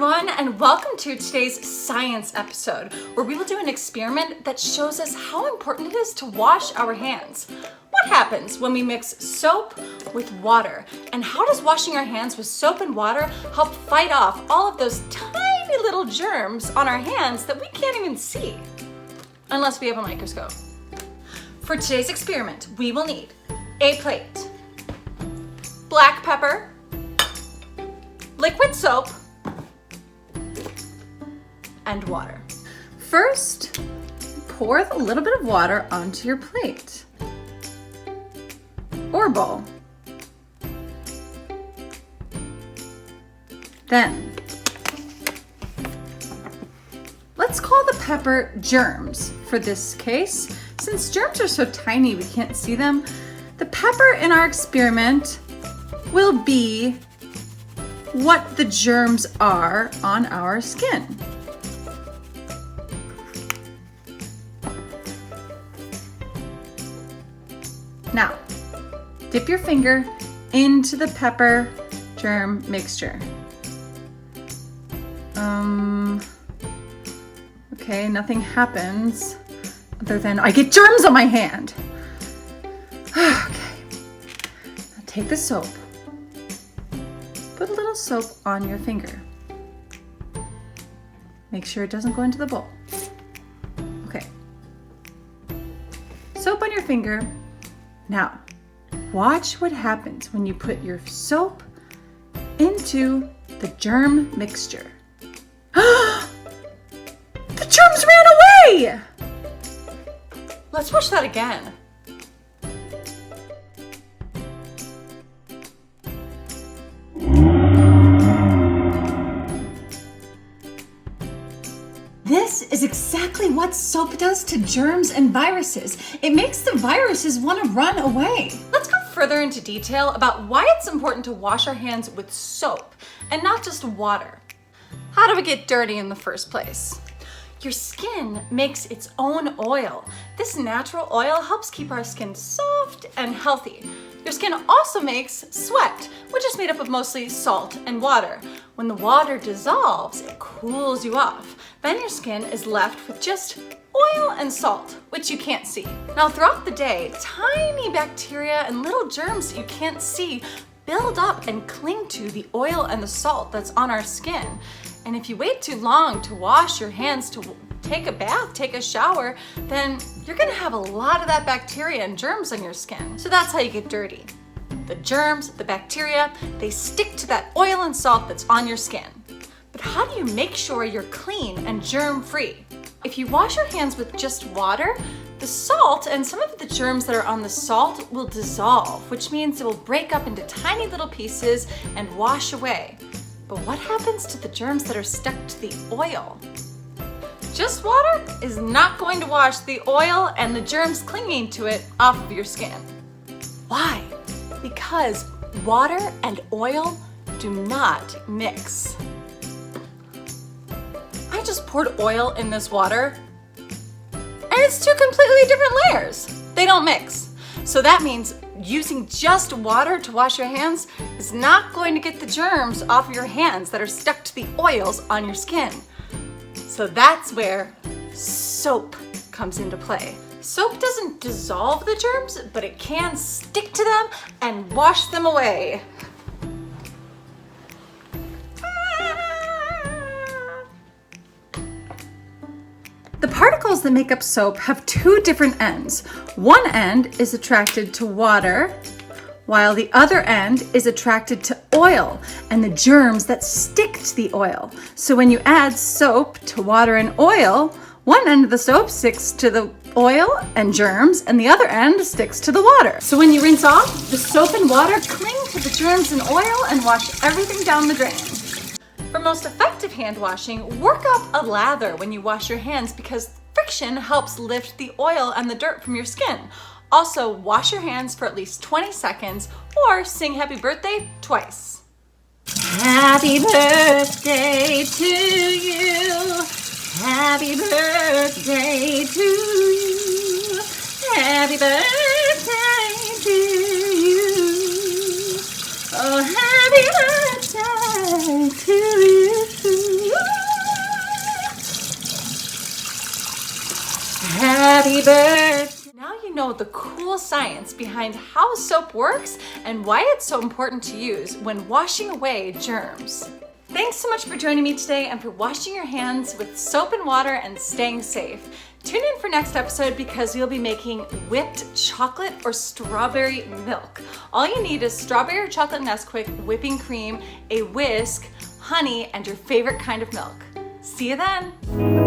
everyone, and welcome to today's science episode, where we will do an experiment that shows us how important it is to wash our hands. What happens when we mix soap with water? And how does washing our hands with soap and water help fight off all of those tiny little germs on our hands that we can't even see? Unless we have a microscope. For today's experiment, we will need a plate, black pepper, liquid soap, and water. First, pour a little bit of water onto your plate or bowl. Then, let's call the pepper germs for this case. Since germs are so tiny we can't see them, the pepper in our experiment will be what the germs are on our skin. Now, dip your finger into the pepper germ mixture. Okay, nothing happens other than I get germs on my hand. Okay, now take the soap. Put a little soap on your finger. Make sure it doesn't go into the bowl. Okay. Soap on your finger. Now, watch what happens when you put your soap into the germ mixture. The germs ran away! Let's watch that again. This is exactly what soap does to germs and viruses. It makes the viruses want to run away. Let's go further into detail about why it's important to wash our hands with soap and not just water. How do we get dirty in the first place? Your skin makes its own oil. This natural oil helps keep our skin soft and healthy. Your skin also makes sweat, which is made up of mostly salt and water. When the water dissolves, it cools you off. Then your skin is left with just oil and salt, which you can't see. Now, throughout the day, tiny bacteria and little germs that you can't see build up and cling to the oil and the salt that's on our skin. And if you wait too long to wash your hands, to take a bath, take a shower, then you're gonna have a lot of that bacteria and germs on your skin. So that's how you get dirty. The germs, the bacteria, they stick to that oil and salt that's on your skin. But how do you make sure you're clean and germ-free? If you wash your hands with just water, the salt and some of the germs that are on the salt will dissolve, which means it will break up into tiny little pieces and wash away. But what happens to the germs that are stuck to the oil? Just water is not going to wash the oil and the germs clinging to it off of your skin. Why? Because water and oil do not mix. I just poured oil in this water, and it's two completely different layers. They don't mix. So that means using just water to wash your hands is not going to get the germs off of your hands that are stuck to the oils on your skin. So that's where soap comes into play. Soap doesn't dissolve the germs, but it can stick to them and wash them away. The particles that make up soap have two different ends. One end is attracted to water, while the other end is attracted to oil and the germs that stick to the oil. So when you add soap to water and oil, one end of the soap sticks to the oil and germs, and the other end sticks to the water. So when you rinse off, the soap and water cling to the germs and oil and wash everything down the drain. For most effective hand washing, work up a lather when you wash your hands because friction helps lift the oil and the dirt from your skin. Also, wash your hands for at least 20 seconds or sing happy birthday twice. Happy birthday to you. Happy birthday to you. Happy birthday to you. Oh, happy birthday to you. baby. Now you know the cool science behind how soap works and why it's so important to use when washing away germs. Thanks so much for joining me today and for washing your hands with soap and water and staying safe. Tune in for next episode because we'll be making whipped chocolate or strawberry milk. All you need is strawberry or chocolate Nesquik, whipping cream, a whisk, honey, and your favorite kind of milk. See you then.